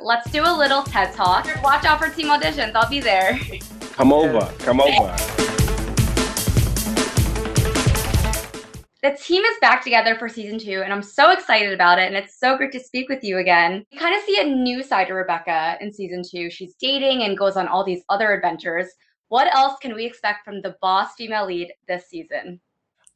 Let's do a little TED Talk. Watch out for team auditions. I'll be there. Come over. The team is back together for season 2, and I'm so excited about it, and it's so great to speak with you again. We kind of see a new side of Rebecca in season 2. She's dating and goes on all these other adventures. What else can we expect from the boss female lead this season?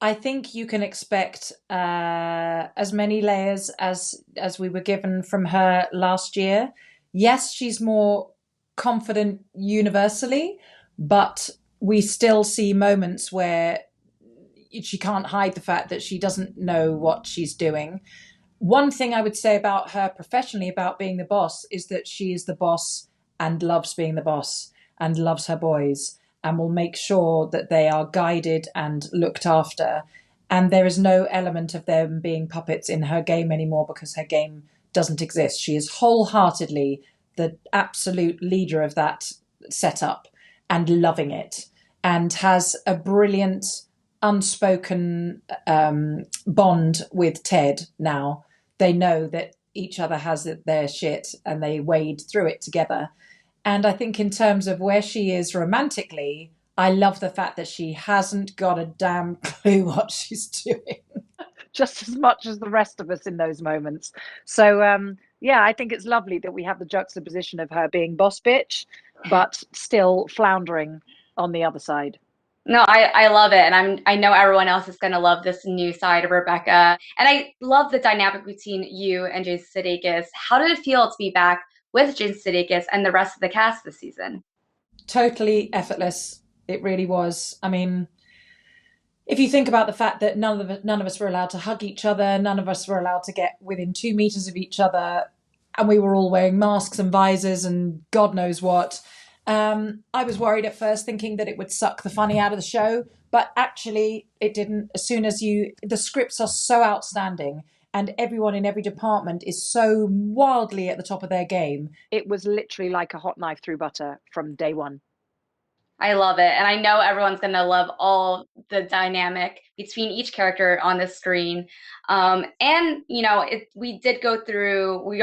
I think you can expect as many layers as we were given from her last year. Yes, she's more confident universally, but we still see moments where she can't hide the fact that she doesn't know what she's doing. One thing I would say about her professionally, about being the boss, is that she is the boss and loves being the boss and loves her boys and will make sure that they are guided and looked after. And there is no element of them being puppets in her game anymore because her game doesn't exist. She is wholeheartedly the absolute leader of that setup and loving it, and has a brilliant unspoken bond with Ted now. They know that each other has their shit and they wade through it together. And I think in terms of where she is romantically, I love the fact that she hasn't got a damn clue what she's doing. Just as much as the rest of us in those moments. So, yeah, I think it's lovely that we have the juxtaposition of her being boss bitch, but still floundering on the other side. No, I love it. And I know everyone else is going to love this new side of Rebecca. And I love the dynamic between you and Jason Sedakis. How did it feel to be back with Jason Sedakis and the rest of the cast this season? Totally effortless. It really was. I mean, if you think about the fact that none of us were allowed to hug each other, none of us were allowed to get within 2 meters of each other, and we were all wearing masks and visors and God knows what. I was worried at first, thinking that it would suck the funny out of the show, but actually it didn't. As soon as the scripts are so outstanding and everyone in every department is so wildly at the top of their game. It was literally like a hot knife through butter from day one. I love it. And I know everyone's going to love all the dynamic between each character on the screen. And, you know, we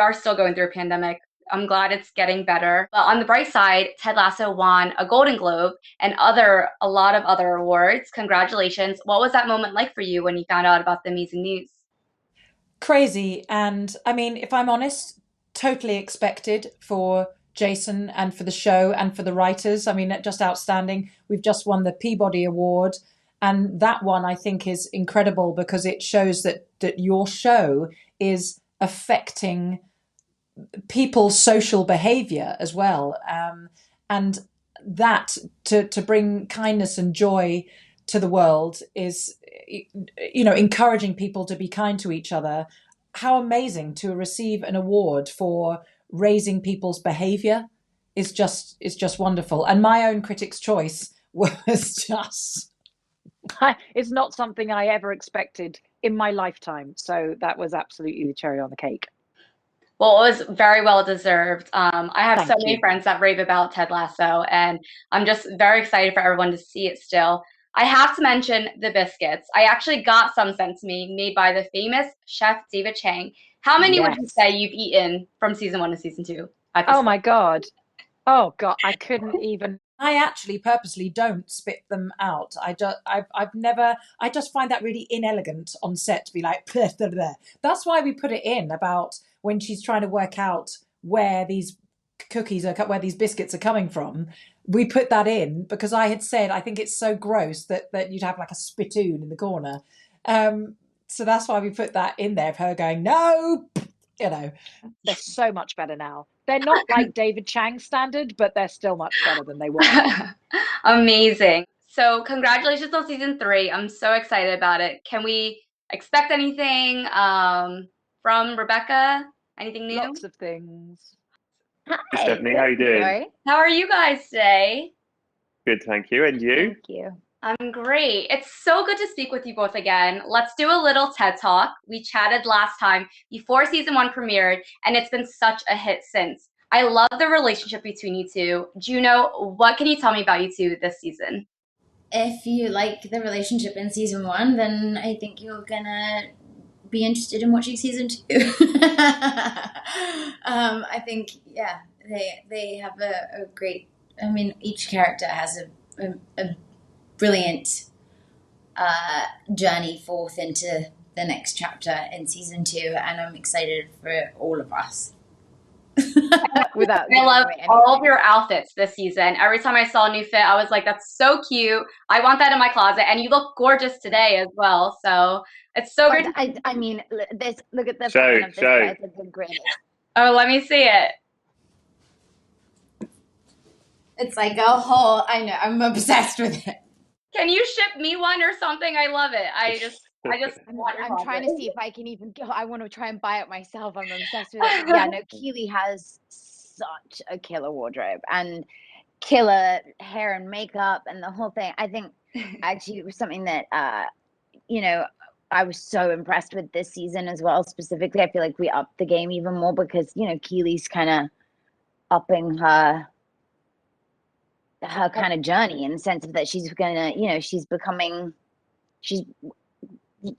are still going through a pandemic. I'm glad it's getting better. But on the bright side, Ted Lasso won a Golden Globe and a lot of other awards. Congratulations. What was that moment like for you when you found out about the amazing news? Crazy. And I mean, if I'm honest, totally expected for Jason and for the show and for the writers. I mean, just outstanding. We've just won the Peabody Award. And that one, I think, is incredible because it shows that your show is affecting people's social behavior as well. And that to bring kindness and joy to the world is, you know, encouraging people to be kind to each other. How amazing to receive an award for raising people's behavior is just wonderful. And my own Critics' Choice was just... It's not something I ever expected in my lifetime. So that was absolutely the cherry on the cake. Well, it was very well deserved. I have so many friends that rave about Ted Lasso, and I'm just very excited for everyone to see it still. I have to mention the biscuits. I actually got some sent to me, made by the famous chef David Chang. How many would you say you've eaten from season 1 to season 2? Oh my God. Oh God, I couldn't even. I actually purposely don't spit them out. I just find that really inelegant on set to be like, bleh, bleh, bleh. That's why we put it in about when she's trying to work out where these where these biscuits are coming from. We put that in because I had said, I think it's so gross that you'd have like a spittoon in the corner. So that's why we put that in there of her going, no, you know. They're so much better now. They're not like David Chang standard, but they're still much better than they were. Amazing. So congratulations on season 3. I'm so excited about it. Can we expect anything from Rebecca? Anything new? Lots of things. Hi, Stephanie, how are you doing? Sorry. How are you guys today? Good, thank you. And you? Thank you. I'm great. It's so good to speak with you both again. Let's do a little TED Talk. We chatted last time before season 1 premiered, and it's been such a hit since. I love the relationship between you two. Juno, what can you tell me about you two this season? If you like the relationship in season 1, then I think you're gonna be interested in watching season 2. I think, yeah, they have a great. I mean, each character has a brilliant journey forth into the next chapter in season 2, and I'm excited for all of us. I love all of your outfits this season. Every time I saw a new fit, I was like, that's so cute. I want that in my closet. And you look gorgeous today as well. So it's so great. I mean, look at the Show. front of this dress. It's the greatest. Oh, let me see it. It's like a whole, I know, I'm obsessed with it. Can you ship me one or something? I love it. I just want your I'm trying to see if I can even go. I want to try and buy it myself. I'm obsessed with it. Yeah, no, Keely has such a killer wardrobe and killer hair and makeup and the whole thing. I think actually it was something that, you know, I was so impressed with this season as well. Specifically, I feel like we upped the game even more because, you know, Keely's kind of upping her kind of journey in the sense of that she's gonna, you know, she's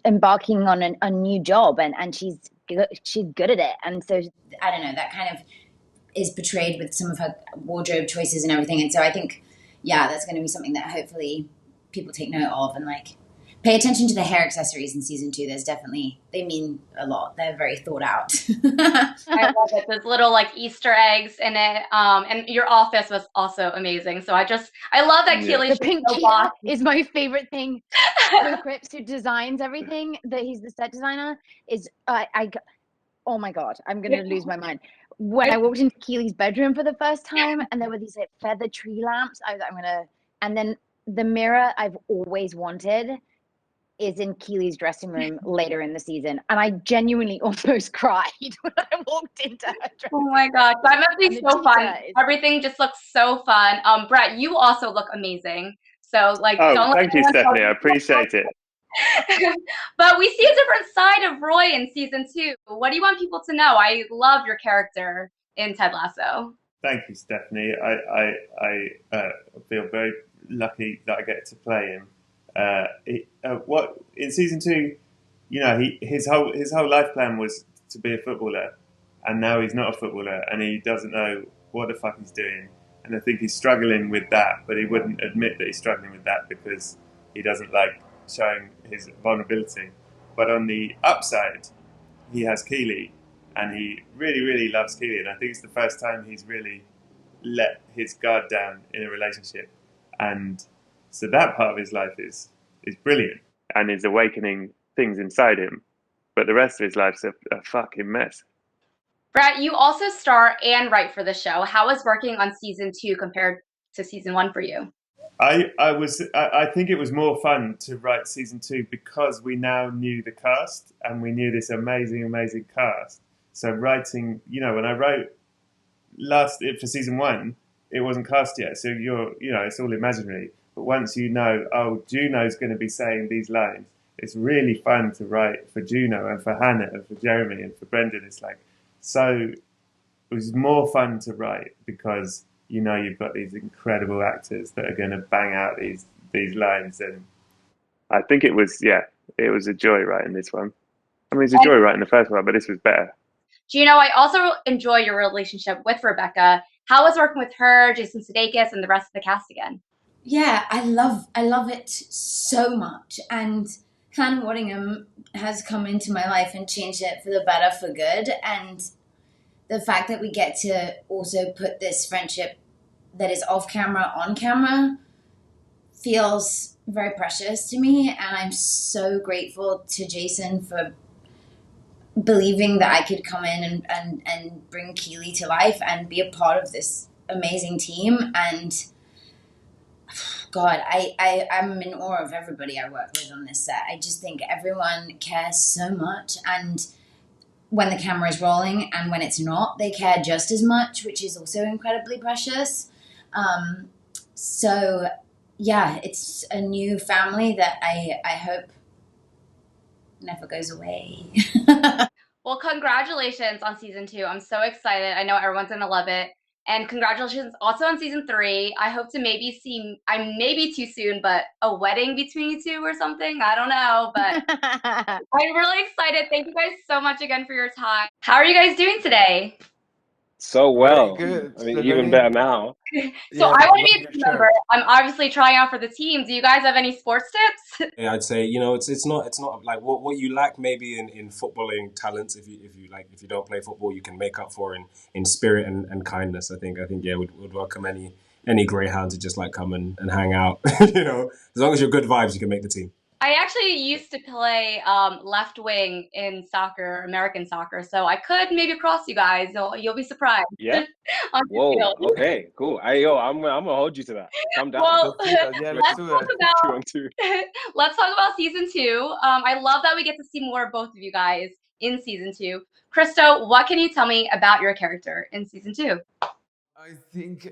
embarking on a new job and she's good at it. And so I don't know, that kind of is portrayed with some of her wardrobe choices and everything. And so I think, yeah, that's going to be something that hopefully people take note of and like pay attention to the hair accessories in season 2. There's definitely, they mean a lot. They're very thought out. I love it. There's little like Easter eggs in it. And your office was also amazing. So I love that Keely. The pink cheetah is my favorite thing. Will Cripps, who designs everything, that he's the set designer, is oh my God, I'm going to lose my mind. When I walked into Keely's bedroom for the first time and there were these like feather tree lamps, and then the mirror I've always wanted is in Keely's dressing room later in the season. And I genuinely almost cried when I walked into her dressing room. Oh my gosh, that must be so fun. Everything just looks so fun. Brett, you also look amazing. So like, thank you, Stephanie. I appreciate it. But we see a different side of Roy in season 2. What do you want people to know? I love your character in Ted Lasso. Thank you, Stephanie. I feel very lucky that I get to play him. What in season 2, you know, his whole life plan was to be a footballer, and now he's not a footballer, and he doesn't know what the fuck he's doing. And I think he's struggling with that, but he wouldn't admit that he's struggling with that because he doesn't like showing his vulnerability. But on the upside, he has Keely, and he really, really loves Keely. And I think it's the first time he's really let his guard down in a relationship. And so that part of his life is brilliant. And is awakening things inside him. But the rest of his life's a fucking mess. Brett, you also star and write for the show. How was working on season 2 compared to season 1 for you? I think it was more fun to write season 2 because we now knew the cast and we knew this amazing cast. So writing, you know, when I wrote for season 1, it wasn't cast yet. So it's all imaginary. But once you know, oh, Juno's going to be saying these lines, it's really fun to write for Juno and for Hannah and for Jeremy and for Brendan. It's like, so it was more fun to write because you know you've got these incredible actors that are going to bang out these lines. And I think it was a joy writing this one. I mean, it's a joy writing the first one, but this was better. Juno, I also enjoy your relationship with Rebecca. How was working with her, Jason Sedakis, and the rest of the cast again? Yeah, I love it so much. And Hannah Waddingham has come into my life and changed it for the better, for good. And the fact that we get to also put this friendship that is off camera on camera feels very precious to me. And I'm so grateful to Jason for believing that I could come in and bring Keely to life and be a part of this amazing team. And God, I'm in awe of everybody I work with on this set. I just think everyone cares so much. And when the camera is rolling and when it's not, they care just as much, which is also incredibly precious. So yeah, it's a new family that I hope never goes away. Well, congratulations on season 2. I'm so excited. I know everyone's going to love it. And congratulations also on season 3. I hope to maybe see, I'm maybe too soon, but a wedding between you two or something. I don't know, but I'm really excited. Thank you guys so much again for your time. How are you guys doing today? So well. Very good, I mean, even Stephanie. better now. So Yeah, I want to love be a your team shirt. member. I'm obviously trying out for the team. Do you guys have any sports tips? Yeah, I'd say, you know, it's not like what you lack maybe in footballing talents. If you don't play football, you can make up for in spirit and kindness. I think yeah, would welcome any greyhound to just like come and hang out. You know, as long as you're good vibes, you can make the team. I actually used to play left wing in soccer, American soccer, so I could maybe cross you guys. You'll be surprised. Yeah. On the Whoa. field. Okay. Cool. I'm gonna hold you to that. Come down. Well, Let's do that. Yeah, let's let's do talk that. about 2-on-2. let's talk about season 2. I love that we get to see more of both of you guys in season 2. Christo, what can you tell me about your character in season 2? I think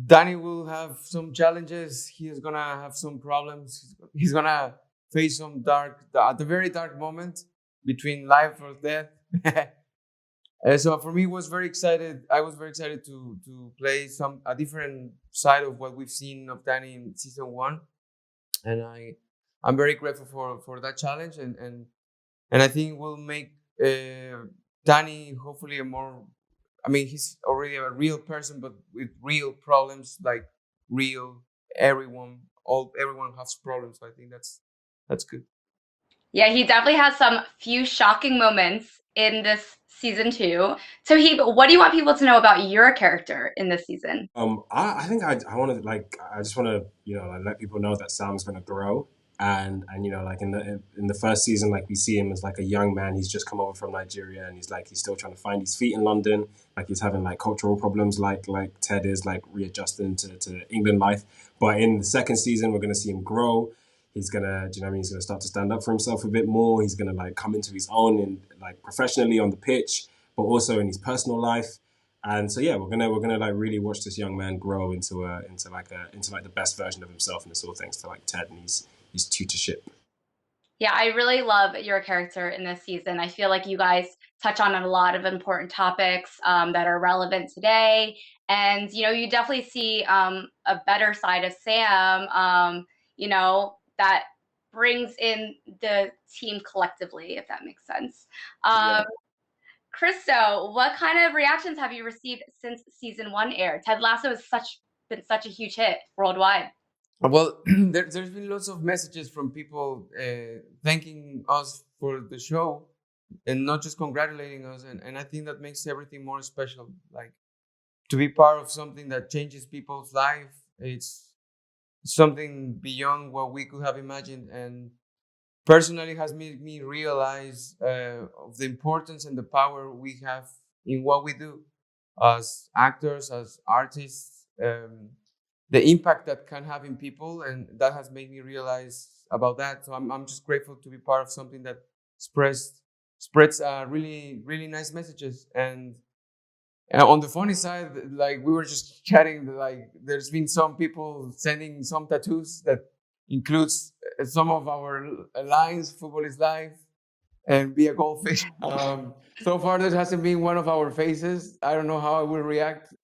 Danny will have some challenges. He's gonna have some problems. He's gonna face some at a very dark moment between life or death. So for me, I was very excited to play a different side of what we've seen of Danny in season 1, and I'm very grateful for that challenge, and I think we'll make Danny hopefully a more. I mean, he's already a real person, but with real problems, like everyone has problems. So I think that's good. Yeah, he definitely has some few shocking moments in this season 2. So what do you want people to know about your character in this season? I think I want to I just want to like, let people know that Sam's going to grow, and you know, like in the first season, like we see him as like a young man. He's just come over from Nigeria, and he's still trying to find his feet in London. Like he's having like cultural problems, like Ted is, like readjusting to England life. But in the second season, we're going to see him grow. He's gonna, do you know what I mean? He's gonna start to stand up for himself a bit more. He's gonna like come into his own in like professionally on the pitch, but also in his personal life. And so yeah, we're gonna like really watch this young man grow into the best version of himself, and it's all thanks to like Ted and his tutorship. Yeah, I really love your character in this season. I feel like you guys touch on a lot of important topics that are relevant today, and you definitely see a better side of Sam. That brings in the team collectively, if that makes sense. Yeah. Christo, what kind of reactions have you received since season 1 aired? Ted Lasso has been such a huge hit worldwide. Well, there's been lots of messages from people thanking us for the show and not just congratulating us, and I think that makes everything more special. Like, to be part of something that changes people's life, it's something beyond what we could have imagined, and personally has made me realize of the importance and the power we have in what we do as actors, as artists, the impact that can have in people, and that has made me realize about that. So I'm just grateful to be part of something that spreads really, really nice messages. And on the funny side, like we were just chatting, like there's been some people sending some tattoos that includes some of our lines, "Football is life," and "Be a goldfish." So far, there hasn't been one of our faces. I don't know how I will react.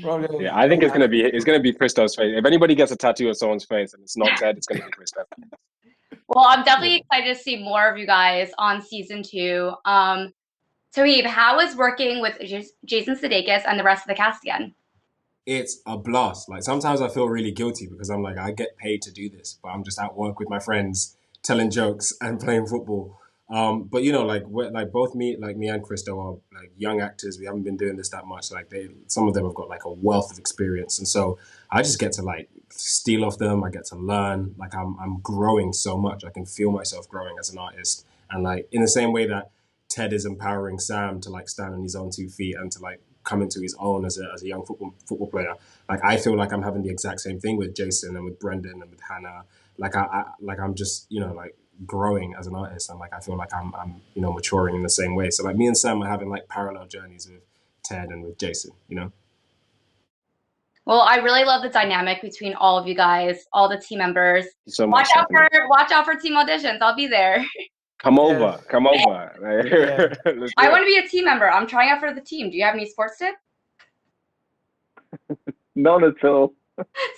Probably. Yeah, I think it's gonna be Christo's face. If anybody gets a tattoo of someone's face and it's not Ted, it's gonna be Christo. Well, I'm definitely excited to see more of you guys on season 2. Toheeb, how is working with Jason Sedakis and the rest of the cast again? It's a blast. Like sometimes I feel really guilty because I'm like, I get paid to do this, but I'm just at work with my friends, telling jokes and playing football. But like both me and Christo are like young actors. We haven't been doing this that much. Like some of them have got like a wealth of experience, and so I just get to like steal off them. I get to learn. Like I'm growing so much. I can feel myself growing as an artist, and like in the same way that Ted is empowering Sam to like stand on his own 2 feet and to like come into his own as a young football player. Like I feel like I'm having the exact same thing with Jason and with Brendan and with Hannah. Like I'm just like growing as an artist, and like I feel like I'm maturing in the same way. So like me and Sam are having like parallel journeys with Ted and with Jason. Well, I really love the dynamic between all of you guys, all the team members. So watch much. Watch out for team auditions. I'll be there. Come over. Yeah. Let's do I it. want to be a team member. I'm trying out for the team. Do you have any sports tips? None at all.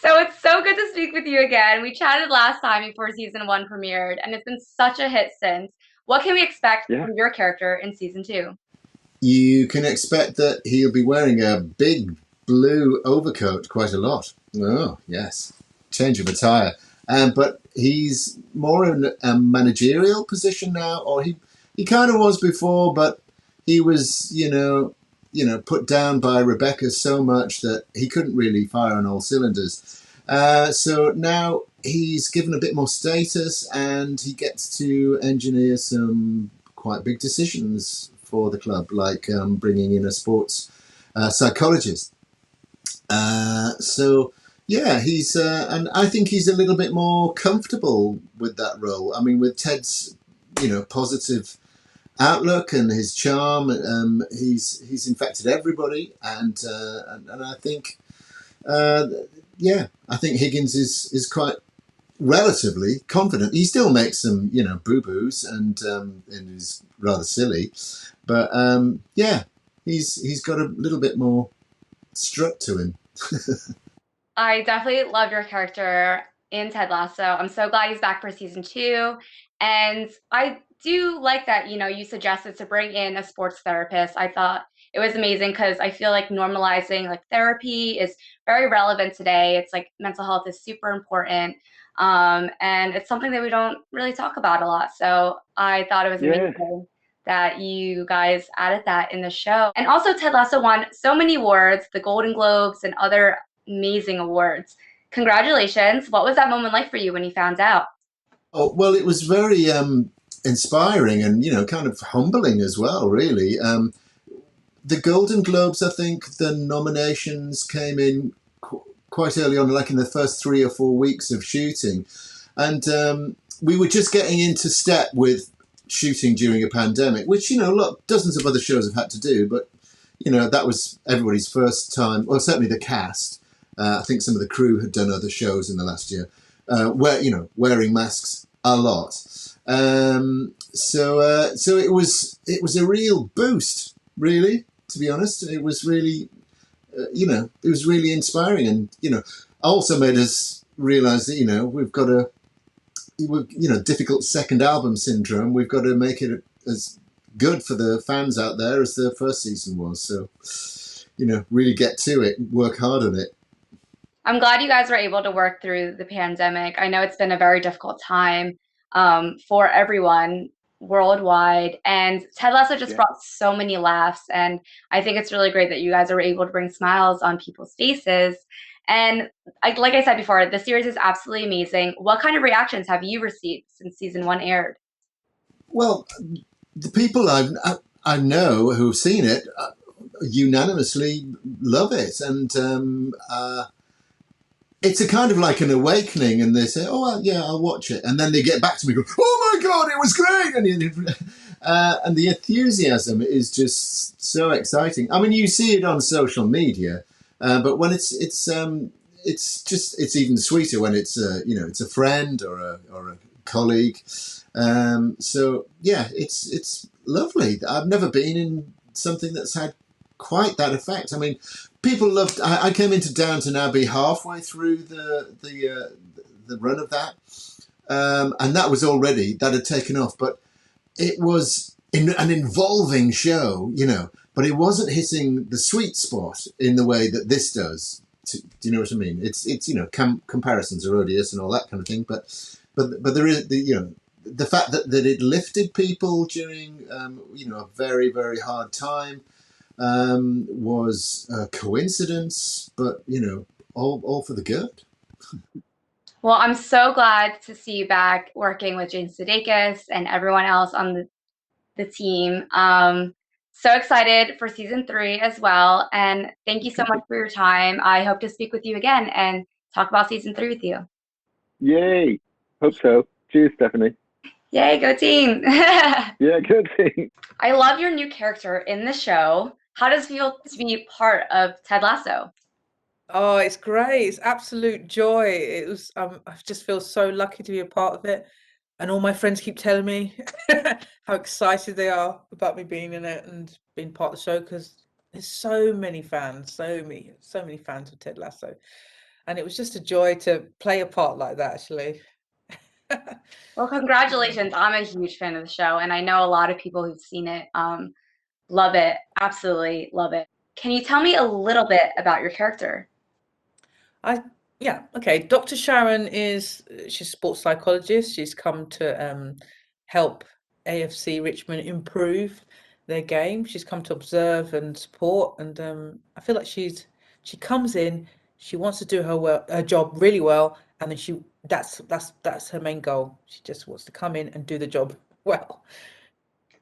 So it's so good to speak with you again. We chatted last time before season 1 premiered, and it's been such a hit since. What can we expect Yeah. from your character in season 2? You can expect that he'll be wearing a big blue overcoat quite a lot. Oh, yes. Change of attire. But he's more in a managerial position now, or he kind of was before, but he was, put down by Rebecca so much that he couldn't really fire on all cylinders. So now he's given a bit more status, and he gets to engineer some quite big decisions for the club, like bringing in a sports psychologist. So yeah, he's and I think he's a little bit more comfortable with that role. I mean, with Ted's positive outlook and his charm, he's infected everybody, and I think I think Higgins is quite relatively confident. He still makes some boo boos and is rather silly, but he's got a little bit more strut to him. I definitely love your character in Ted Lasso. I'm so glad he's back for season 2. And I do like that, you suggested to bring in a sports therapist. I thought it was amazing because I feel like normalizing like therapy is very relevant today. It's like mental health is super important. And it's something that we don't really talk about a lot. So I thought it was amazing that you guys added that in the show. And also Ted Lasso won so many awards, the Golden Globes and other amazing awards. Congratulations. What was that moment like for you when you found out? Oh, well, it was very inspiring and, kind of humbling as well, really. The Golden Globes, I think the nominations came in quite early on, like in the first 3 or 4 weeks of shooting. And we were just getting into step with shooting during a pandemic, which, dozens of other shows have had to do. But, that was everybody's first time, well, certainly the cast. I think some of the crew had done other shows in the last year, wearing masks a lot. So it was a real boost, really. To be honest, it was really, it was really inspiring, and also made us realise that we've got difficult second album syndrome. We've got to make it as good for the fans out there as the first season was. So, really get to it, work hard on it. I'm glad you guys were able to work through the pandemic. I know it's been a very difficult time for everyone worldwide, and Ted Lasso just brought so many laughs, and I think it's really great that you guys are able to bring smiles on people's faces. And like I said before, the series is absolutely amazing. What kind of reactions have you received since season 1 aired? Well, the people I know who've seen it unanimously love it, and it's a kind of like an awakening, and they say, "Oh, well, yeah, I'll watch it," and then they get back to me, and go, "Oh my God, it was great!" And the enthusiasm is just so exciting. I mean, you see it on social media, but when it's even sweeter when it's it's a friend or a colleague. So yeah, it's lovely. I've never been in something that's had quite that effect. I mean, people loved. I came into Downton Abbey halfway through the run of that, and that was already that had taken off. But it was an involving show, but it wasn't hitting the sweet spot in the way that this does. Do you know what I mean? It's comparisons are odious and all that kind of thing, but there is the fact that it lifted people during a very, very hard time was a coincidence, but all for the good. Well, I'm so glad to see you back working with Jane Sedakis and everyone else on the team. So excited for season 3 as well. And thank you so much for your time. I hope to speak with you again and talk about season 3 with you. Yay. Hope so. Cheers, Stephanie. Yay, go team. Yeah, go team. I love your new character in the show. How does it feel to be part of Ted Lasso? Oh, it's great. It's absolute joy. It was I just feel so lucky to be a part of it. And all my friends keep telling me how excited they are about me being in it and being part of the show, because There's so many fans, so many fans of Ted Lasso, and it was just a joy to play a part like that, actually. Well, congratulations. I'm a huge fan of the show, and I know a lot of people who've seen it love it. Absolutely love it. Can you tell me a little bit about your character? Yeah, okay. Dr. Sharon she's a sports psychologist. She's come to help AFC Richmond improve their game. She's come to observe and support, and I feel like she comes in, she wants to do her job really well, and then that's her main goal. She just wants to come in and do the job well.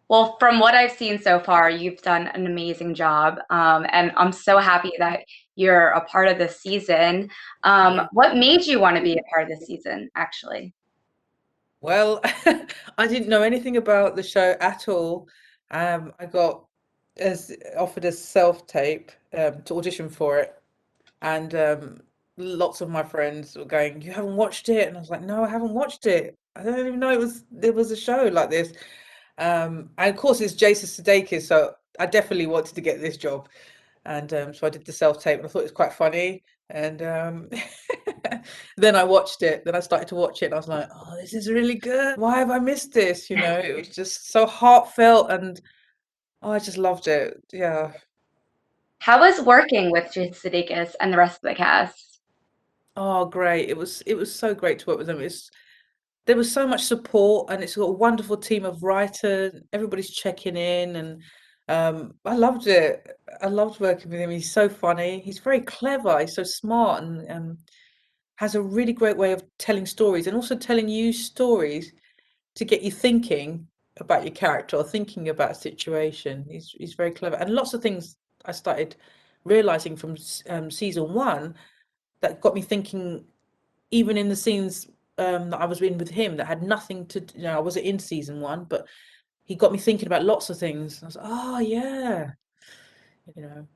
Well, from what I've seen so far, you've done an amazing job. And I'm so happy that you're a part of this season. Yeah. What made you want to be a part of this season, actually? Well, I didn't know anything about the show at all. I got offered a self-tape to audition for it, and lots of my friends were going, "You haven't watched it?" And I was like, "No, I haven't watched it. I don't even know there was a show like this." And of course, it's Jason Sudeikis, so I definitely wanted to get this job. And so I did the self-tape, and I thought it was quite funny. And then I watched it. Then I started to watch it, and I was like, "Oh, this is really good. Why have I missed this?" You know, it was just so heartfelt, and oh, I just loved it. Yeah. How was working with Jason Sudeikis and the rest of the cast? Oh, great. It was so great to work with them. There was so much support, and it's got a wonderful team of writers. Everybody's checking in, and I loved it. I loved working with him. He's so funny. He's very clever. He's so smart, and has a really great way of telling stories, and also telling you stories to get you thinking about your character or thinking about a situation. He's very clever, and lots of things I started realizing from season one that got me thinking, even in the scenes that I was in with him that had nothing to, I wasn't in season one, but he got me thinking about lots of things. I was like, oh yeah, you know.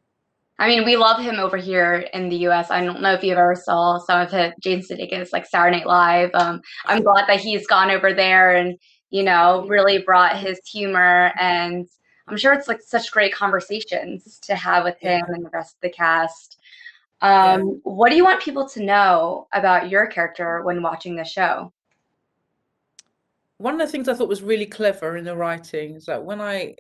I mean, we love him over here in the US. I don't know if you ever saw some of his Jason Sudeikis, like Saturday Night Live. I'm glad that he's gone over there and, really brought his humor. And I'm sure it's like such great conversations to have with him and the rest of the cast. What do you want people to know about your character when watching the show? One of the things I thought was really clever in the writing is that when I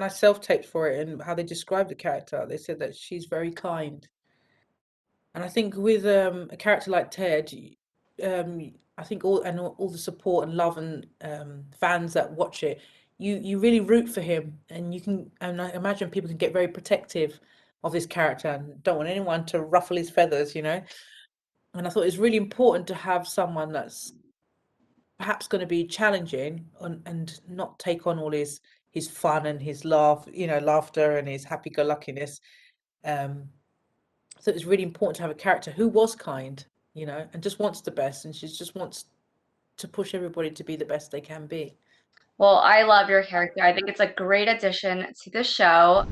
self-taped for it and how they described the character, they said that she's very kind. And I think with a character like Ted, I think all the support and love and fans that watch it, you really root for him, and I imagine people can get very protective of this character and don't want anyone to ruffle his feathers, you know. And I thought it's really important to have someone that's perhaps going to be challenging and not take on all his fun and his laughter and his happy-go-luckiness. So it's really important to have a character who was kind, and just wants the best, and she just wants to push everybody to be the best they can be. Well, I love your character. I think it's a great addition to the show.